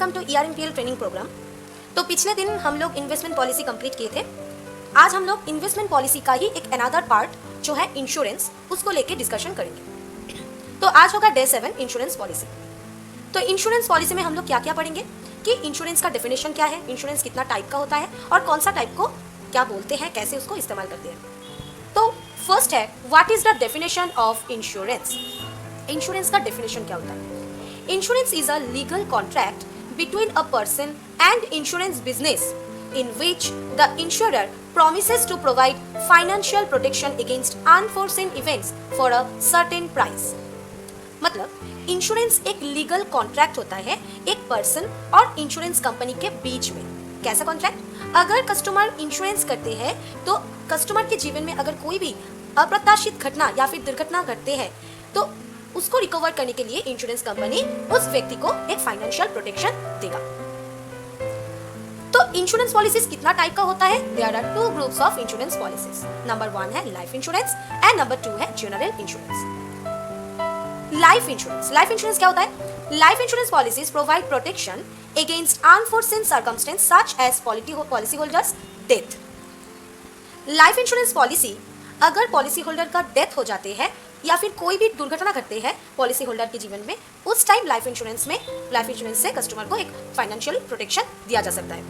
Welcome to ERMPL training program. तो पिछले दिन हम लोग इन्वेस्टमेंट पॉलिसी कंप्लीट किए थे। आज हम लोग इन्वेस्टमेंट पॉलिसी का ही एक अनदर पार्ट जो है इंश्योरेंस, उसको लेके डिस्कशन करेंगे। तो आज होगा डे 7 इंश्योरेंस पॉलिसी। तो इंश्योरेंस पॉलिसी में हम लोग क्या क्या पढ़ेंगे कि इंश्योरेंस का डेफिनेशन क्या है, इंश्योरेंस कितना टाइप का होता है और कौन सा टाइप को क्या बोलते हैं, कैसे उसको इस्तेमाल करते हैं। तो फर्स्ट है, what is the definition of insurance. Insurance का डेफिनेशन क्या होता है? Insurance is a legal contract between a person and insurance business in which the insurer promises to provide financial protection against unforeseen events for a certain price। मतलब insurance एक legal contract होता है एक person और insurance company के बीच में। कैसा contract? अगर कस्टमर इंश्योरेंस करते हैं तो कस्टमर के जीवन में अगर कोई भी अप्रत्याशित घटना या फिर दुर्घटना घटते हैं तो उसको रिकवर करने के लिए इंश्योरेंस कंपनी उस व्यक्ति को एक फाइनेंशियल प्रोटेक्शन देगा। तो इंश्योरेंस पॉलिसीज कितना टाइप का होता है? There are 2 groups of insurance policies. Number 1 है लाइफ इंश्योरेंस एंड नंबर 2 है general insurance. Life insurance, life insurance क्या होता है? Life insurance policies provide protection against unforeseen circumstances such as policy holders death. Life insurance policy अगर policy holder का death हो जाते हैं या फिर कोई भी दुर्घटना घटते हैं पॉलिसी होल्डर के जीवन में, उस टाइम लाइफ इंश्योरेंस से कस्टमर को एक फाइनेंशियल प्रोटेक्शन दिया जा सकता है।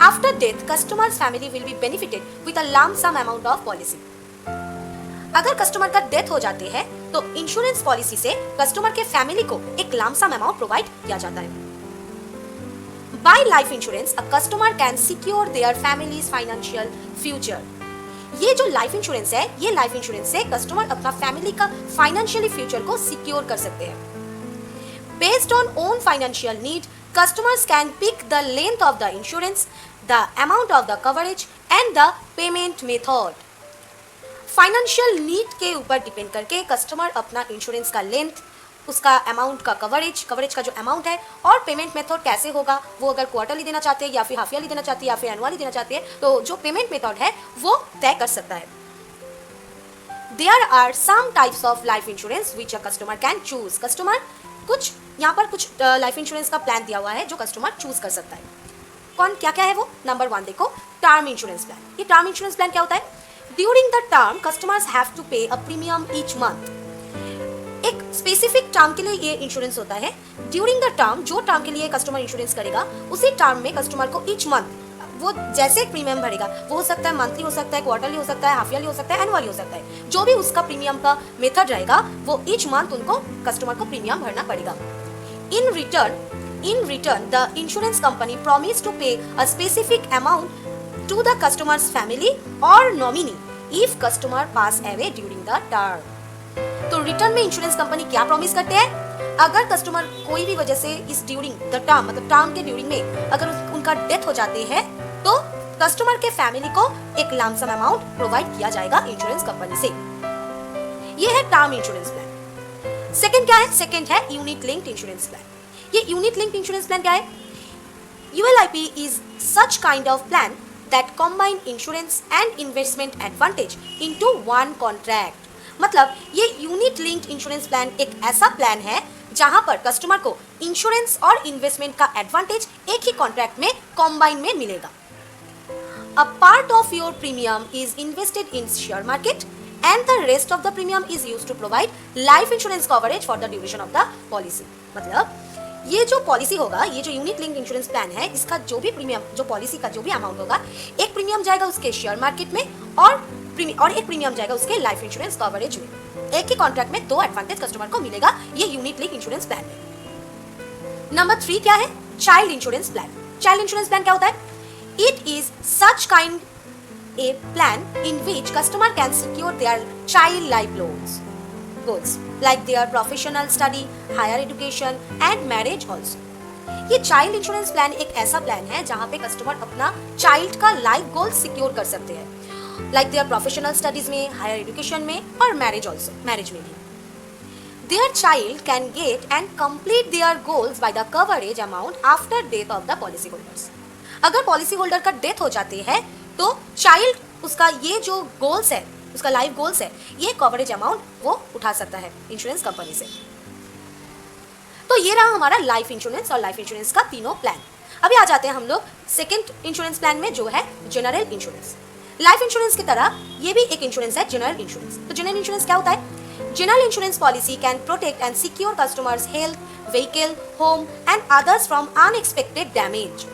After death customer's family will be benefited with a lump sum amount of policy. अगर कस्टमर का डेथ हो जाते हैं तो इंश्योरेंस पॉलिसी से कस्टमर के फैमिली को एक लम सम अमाउंट प्रोवाइड किया जाता है। By life insurance a customer can secure their family's financial future. ये जो लाइफ इंश्योरेंस है, ये लाइफ इंश्योरेंस से कस्टमर अपना फैमिली का फाइनेंशियली फ्यूचर को सिक्योर कर सकते हैं। Based on own financial need customers can pick the length of the insurance, the amount of the coverage and the payment method. Financial need के ऊपर depend करके कस्टमर अपना इंश्योरेंस का लेंथ, उसका अमाउंट का कवरेज का जो अमाउंट है और पेमेंट मेथड कैसे होगा, वो अगर क्वार्टरली देना चाहते हैं या फिर हाफ ईयरली देना चाहते हैं या फिर एनुअली देना चाहते हैं तो जो पेमेंट मेथड है वो तय कर सकता है। There are some types of life insurance which a customer can choose. Customer कुछ यहाँ पर कुछ लाइफ इंश्योरेंस का प्लान दिया हुआ है जो कस्टमर चूज कर सकता है। कौन क्या क्या है वो? नंबर 1 देखो, टर्म इंश्योरेंस प्लान। ये टर्म इंश्योरेंस प्लान क्या होता है? During the term customers have to pay a premium each month. एक स्पेसिफिक टर्म के लिए ये इंश्योरेंस होता है। ड्यूरिंग द टर्म, जो टर्म के लिए कस्टमर इंश्योरेंस करेगा उसी टर्म में कस्टमर को ईच मंथ वो जैसे प्रीमियम भरेगा, वो हो सकता है मंथली, हो सकता है क्वार्टरली, हो सकता है हाफ ईयरली, हो सकता है एनुअली, हो सकता है। जो भी उसका प्रीमियम का मेथड रहेगा वो ईच मंथ उनको कस्टमर को प्रीमियम भरना पड़ेगा। In return the insurance company promise to pay a specific amount to the customer's family और nominee if customer pass away during the term. तो रिटर्न में इंश्योरेंस कंपनी क्या प्रॉमिस करते हैं? अगर कस्टमर कोई भी वजह से इस ड्यूरिंग द टर्म, मतलब टर्म के ड्यूरिंग में अगर उनका डेथ हो जाते हैं तो कस्टमर के फैमिली को एक लम सम अमाउंट प्रोवाइड किया जाएगा इंश्योरेंस कंपनी से। ये है टर्म इंश्योरेंस प्लान। सेकंड क्या है? सेकंड है यूनिट लिंक्ड इंश्योरेंस प्लान। ये यूनिट लिंक्ड इंश्योरेंस प्लान क्या है? ULIP is such kind of plan that combine insurance and investment advantage into one contract। मतलब ये यूनिट लिंक्ड इंश्योरेंस प्लान एक ऐसा प्लान है जहां पर कस्टमर को इंश्योरेंस और इन्वेस्टमेंट का एडवांटेज एक ही कॉन्ट्रैक्ट में कॉम्बाइन में मिलेगा। A part of your premium is invested in share market and the rest of the premium is used to provide life insurance coverage for the duration of the policy। मतलब ये जो policy होगा, ये जो unit linked insurance plan है, इसका जो भी प्रीमियम, जो पॉलिसी का जो भी अमाउंट होगा, एक प्रीमियम जाएगा उसके शेयर मार्केट में और एक प्रीमियम जाएगा उसके लाइफ इंश्योरेंस कवरेज में। एक ही कॉन्ट्रैक्ट में 2 एडवांटेज कस्टमर को मिलेगा ये यूनिट लिंक्ड इंश्योरेंस प्लान में। नंबर 3 क्या है? Child insurance plan. Child insurance plan क्या होता है? It is such kind A plan in which customer can secure their child life goals like their professional study, higher education and marriage also। ये child insurance plan एक ऐसा plan है जहाँ पे customer अपना चाइल्ड का लाइफ गोल सिक्योर कर सकते हैं, लाइक देयर प्रोफेशनल स्टडीज में, हायर एजुकेशन में और मैरिज ऑल्सो, मैरिज में भी। Their child can get and complete their goals by the coverage amount after death of the policy holders. अगर पॉलिसी होल्डर का डेथ हो जाते हैं तो चाइल्ड उसका ये जो गोल्स है, उसका लाइफ गोल्स है, ये कवरेज अमाउंट वो उठा सकता है इंश्योरेंस कंपनी से। तो ये रहा हमारा लाइफ इंश्योरेंस और लाइफ इंश्योरेंस का तीनों प्लान। अभी आ जाते हैं हम लोग सेकेंड इंश्योरेंस प्लान में, जो है जनरल इंश्योरेंस। लाइफ इंश्योरेंस की तरह ये भी एक इंश्योरेंस है, जनरल इंश्योरेंस। तो जनरल इंश्योरेंस क्या होता है? General insurance policy can protect and secure customers' health, vehicle, home and others from unexpected damage.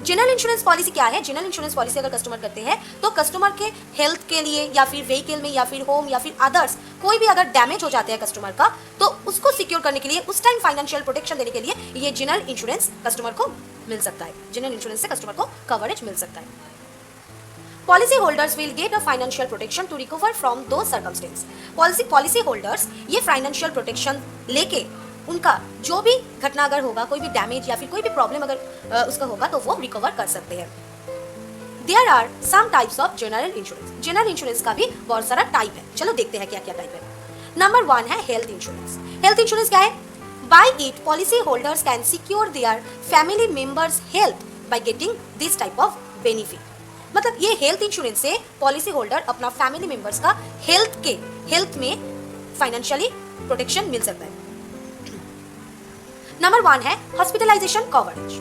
General insurance policy क्या है? जनरल इंश्योरेंस पॉलिसी अगर कस्टमर करते हैं तो कस्टमर के हेल्थ के लिए या फिर व्हीकल में या फिर होम या फिर अदर्स कोई भी अगर डैमेज हो जाते हैं कस्टमर का, तो उसको सिक्योर करने के लिए, उस टाइम फाइनेंशियल प्रोटेक्शन देने के लिए ये जनरल इंश्योरेंस कस्टमर को मिल सकता है। जनरल इंश्योरेंस से कस्टमर को कवरेज मिल सकता है। Policy holders will get a financial protection to recover from those circumstances. Policy holders ये फाइनेंशियल प्रोटेक्शन लेके उनका जो भी घटना अगर होगा, कोई भी डैमेज या फिर कोई भी प्रॉब्लम अगर उसका होगा, तो वो रिकवर कर सकते हैं। There are some types of general insurance. General insurance का भी बहुत सारा टाइप है। चलो देखते हैं क्या क्या टाइप है। नंबर 1 है हेल्थ इंश्योरेंस। हेल्थ इंश्योरेंस क्या है? By it policy holders can secure their family members health by getting this type of benefit. मतलब ये हेल्थ इंश्योरेंस से पॉलिसी होल्डर अपना फैमिली मेंबर्स का हेल्थ में फाइनेंशियली प्रोटेक्शन मिल सकता है। नंबर 1 है हॉस्पिटलाइजेशन कवरेज।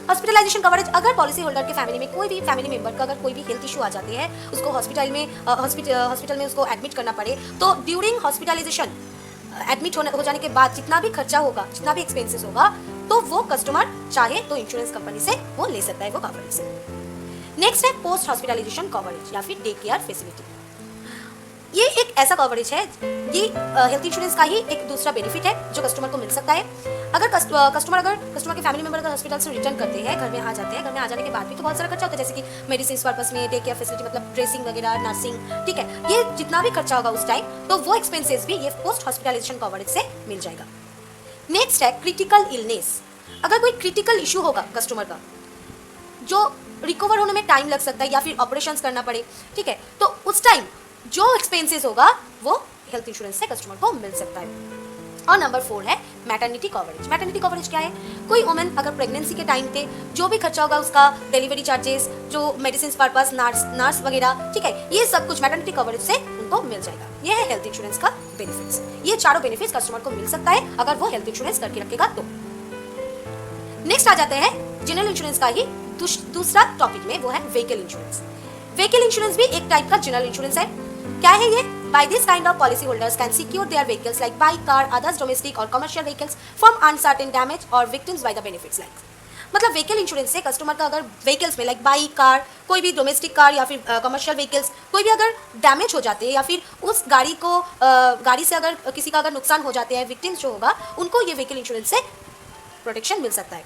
हॉस्पिटलाइजेशन कवरेज, अगर पॉलिसी होल्डर के फैमिली में कोई भी फैमिली मेंबर का अगर कोई भी हेल्थ इशू आ जाते हैं, उसको हॉस्पिटल में उसको एडमिट करना पड़े, तो ड्यूरिंग हॉस्पिटलाइजेशन एडमिट हो जाने के बाद जितना भी खर्चा होगा, जितना भी एक्सपेंसेस होगा, तो वो कस्टमर चाहे तो इंश्योरेंस कंपनी से वो ले सकता है वो कवरेज से। नेक्स्ट है पोस्ट हॉस्पिटलाइजेशन कवरेज या फिर डे केयर फैसिलिटी। ये एक ऐसा कवरेज है, ये हेल्थ इंश्योरेंस का ही एक दूसरा बेनिफिट है जो कस्टमर को मिल सकता है। अगर कस्टमर के फैमिली मेंबर अगर हॉस्पिटल से रिटर्न करते हैं, घर में आ जाते हैं, घर में आ जाने के बाद भी तो बहुत सारा खर्चा होता है, जैसे कि मेडिसिन पर्पस में, डे केयर फैसिलिटी मतलब ड्रेसिंग वगैरह, नर्सिंग, ठीक है, ये जितना भी खर्चा होगा उस टाइम, तो वो एक्सपेंसेस भी ये पोस्ट हॉस्पिटलाइजेशन कवरेज से मिल जाएगा। नेक्स्ट है क्रिटिकल इलनेस। अगर कोई क्रिटिकल इशू होगा कस्टमर का, जो रिकवर होने में टाइम लग सकता है या फिर ऑपरेशंस करना पड़े, ठीक है, तो उस टाइम जो एक्सपेंसेस होगा वो हेल्थ इंश्योरेंस से कस्टमर को मिल सकता है। और नंबर 4 है मैटरनिटी कवरेज। मैटरनिटी कवरेज क्या है? कोई वुमेन अगर प्रेगनेंसी के टाइम पे जो भी खर्चा होगा उसका, डिलीवरी चार्जेस, जो मेडिसिन पर्पस, नर्स वगैरह, ठीक है, ये सब कुछ मैटरनिटी कवरेज से उनको मिल जाएगा। ये है हेल्थ इंश्योरेंस का बेनिफिट्स। ये चारों बेनिफिट्स कस्टमर को मिल सकता है अगर वो हेल्थ इंश्योरेंस करके रखेगा तो। नेक्स्ट आ जाते हैं जनरल इंश्योरेंस का ही दूसरा टॉपिक में, वो है व्हीकल इंश्योरेंस। व्हीकल इंश्योरेंस भी एक टाइप का जनरल इंश्योरेंस है। क्या है ये? By this kind of policy holders can secure their vehicles like bike, car, others domestic और commercial vehicles from uncertain damage और victims by the benefits like. मतलब व्हीकल इंश्योरेंस से कस्टमर का अगर व्हीकल्स में लाइक बाइक, कार, कोई भी domestic car या फिर कमर्शियल व्हीकल्स कोई भी अगर डैमेज हो जाते हैं या फिर उस गाड़ी से अगर किसी का अगर नुकसान हो जाते हैं, विक्टिम्स जो होगा उनको ये व्हीकल इंश्योरेंस से प्रोटेक्शन मिल सकता है।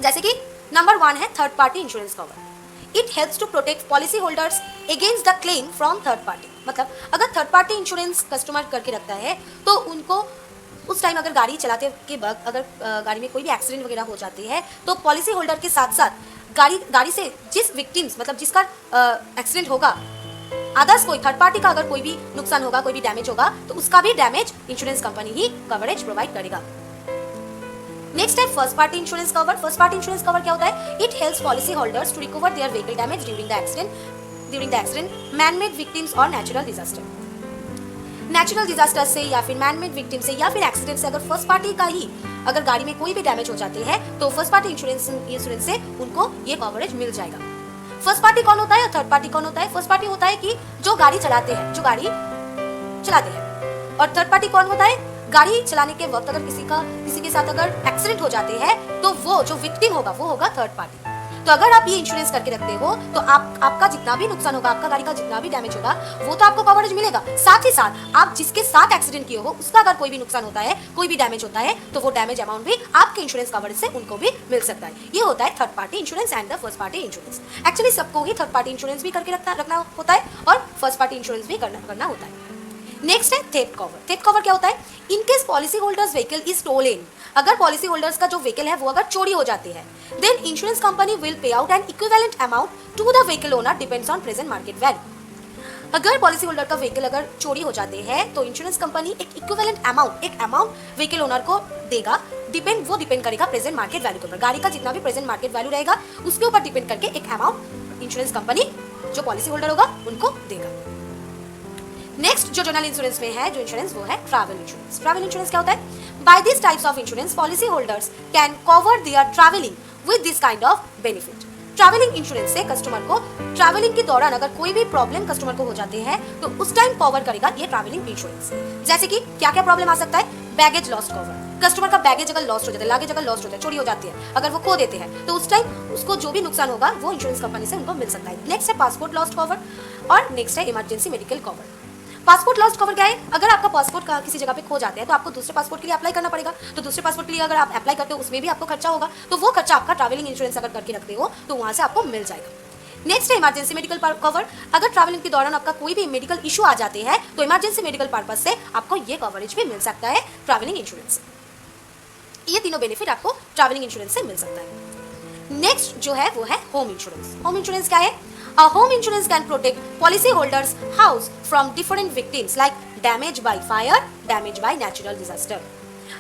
जैसे कि नंबर 1 है third party insurance cover. It helps to protect policy holders against the claim from third party. मतलब अगर थर्ड पार्टी इंश्योरेंस कस्टमर करके रखता है तो उनको उस टाइम अगर गाड़ी चलाते के वक्त अगर गाड़ी में कोई भी एक्सीडेंट वगैरह हो जाती है, तो पॉलिसी होल्डर के साथ साथ गाड़ी से जिस विक्टिम्स मतलब जिसका एक्सीडेंट होगा, अदर्स कोई थर्ड पार्टी का अगर कोई भी नुकसान होगा, कोई भी डैमेज होगा, तो उसका भी डैमेज इंश्योरेंस कंपनी ही कवरेज प्रोवाइड करेगा। नेक्स्ट है first party insurance cover. First party insurance cover क्या होता है? It helps policy holders to recover their vehicle damage during the accident, man made victims और नेचुरल डिजास्टर। नेचुरल डिजास्टर से या फिर मैन-मेड विक्टिम से या फिर एक्सीडेंट से अगर फर्स्ट पार्टी का ही अगर गाड़ी में कोई भी डैमेज हो जाती है, तो फर्स्ट पार्टी इंश्योरेंस से उनको ये कवरेज मिल जाएगा। फर्स्ट पार्टी कौन होता है और थर्ड पार्टी कौन होता है? फर्स्ट पार्टी होता है कि जो गाड़ी चलाते हैं, और थर्ड पार्टी कौन होता है? गाड़ी चलाने के वक्त अगर किसी के साथ अगर एक्सीडेंट हो जाते हैं, तो वो जो विक्टिम होगा वो होगा थर्ड पार्टी। तो अगर आप ये इंश्योरेंस करके रखते हो तो आपका जितना भी नुकसान होगा, आपका गाड़ी का जितना भी डैमेज होगा, वो तो आपको कवरेज मिलेगा। साथ ही साथ आप जिसके साथ एक्सीडेंट किए हो उसका अगर कोई भी नुकसान होता है, कोई भी डैमेज होता है, तो वो डैमेज अमाउंट भी आपके इंश्योरेंस कवरेज से उनको भी मिल सकता है। ये होता है third party insurance and the first party insurance. Actually सबको ही थर्ड पार्टी इंश्योरेंस भी करके रखना होता है और फर्स्ट पार्टी इंश्योरेंस भी करना होता है। नेक्स्ट है थेफ्ट कवर। थेफ्ट कवर क्या होता है? In case policy holders vehicle is stolen, अगर पॉलिसी होल्डर्स का जो व्हीकल है वो अगर चोरी हो जाती है, then insurance company will pay out an equivalent amount to the vehicle owner depends on present market value. अगर पॉलिसी होल्डर का व्हीकल अगर चोरी हो जाते हैं तो इंश्योरेंस कंपनी एक इक्विवेलेंट अमाउंट व्हीकल ओनर को देगा। वो डिपेंड करेगा प्रेजेंट मार्केट वैल्यू के ऊपर। गाड़ी का जितना भी प्रेजेंट मार्केट वैल्यू रहेगा उसके ऊपर डिपेंड करके एक अमाउंट इंश्योरेंस कंपनी जो पॉलिसी होल्डर होगा उनको देगा। नेक्स्ट जो जनरल इंश्योरेंस में है जो इंश्योरेंस वो है ट्रैवल इंश्योरेंस। ट्रैवल इंश्योरेंस क्या होता है? By this types of insurance policy holders can cover their travelling with this kind of benefit. Travelling insurance से कस्टमर को ट्रैवलिंग के दौरान अगर कोई भी प्रॉब्लम कस्टमर को हो जाते हैं तो उस टाइम कवर करेगा ये ट्रैवलिंग इंश्योरेंस। जैसे कि क्या क्या प्रॉब्लम आ सकता है? बैगेज लॉस कवर, कस्टमर का बैगेज अगर लॉस्ट हो जाता है, लगेज अगर लॉस्ट होता है, चोरी हो जाती है, अगर वो खो देते हैं तो उस टाइम उसको जो भी नुकसान होगा वो इंश्योरेंस कंपनी से उनको मिल सकता है। नेक्स्ट है पासपोर्ट लॉस्ट कवर और नेक्स्ट है emergency medical cover. Passport lost cover क्या है? अगर आपका पासपोर्ट किसी जगह पे खो जाता है तो आपको दूसरे पासपोर्ट के लिए अप्लाई करना पड़ेगा। तो दूसरे पासपोर्ट के लिए अगर आप अप्लाई करते हो उसमें भी आपको खर्चा होगा, तो वो खर्चा आपका ट्रैवलिंग इंश्योरेंस अगर करके रखते हो तो वहां से आपको मिल जाएगा। नेक्स्ट है इमरजेंसी मेडिकल कवर। अगर ट्रैवलिंग के दौरान आपका कोई भी मेडिकल इशू आ जाते हैं तो इमरजेंसी मेडिकल पर्पज से आपको ये कवरेज भी मिल सकता है ट्रैवलिंग इंश्योरेंस से। ये तीनों बेनिफिट आपको ट्रैवलिंग इंश्योरेंस से मिल सकता है। नेक्स्ट जो है वो है होम इंश्योरेंस। होम इंश्योरेंस क्या है? A home insurance can protect policyholders' house from different victims like damage by fire, damage by natural disaster.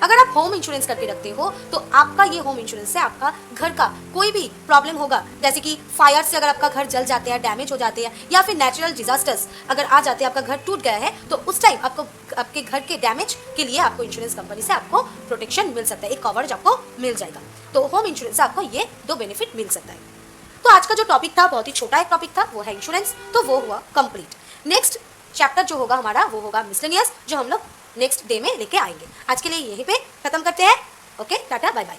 अगर आप होम इंश्योरेंस करके रखते हो तो आपका ये होम इंश्योरेंस से आपका घर का कोई भी प्रॉब्लम होगा, जैसे कि फायर से अगर आपका घर जल जाते हैं, डैमेज हो जाते हैं, या फिर नेचुरल डिजास्टर्स अगर आ जाते हैं, आपका घर टूट गया है, तो उस टाइम आपको आपके घर के डैमेज के लिए आपको इंश्योरेंस कंपनी से आपको प्रोटेक्शन मिल सकता है, एक कवरेज आपको मिल जाएगा। तो होम इंश्योरेंस से आपको ये दो बेनिफिट मिल सकता है। तो आज का जो टॉपिक था बहुत ही छोटा एक टॉपिक था, वो है इंश्योरेंस, तो वो हुआ कंप्लीट। नेक्स्ट चैप्टर जो होगा हमारा वो होगा मिसलेनियस, जो हम लोग नेक्स्ट डे में लेके आएंगे। आज के लिए यहीं पे खत्म करते हैं। ओके, टाटा बाय बाय।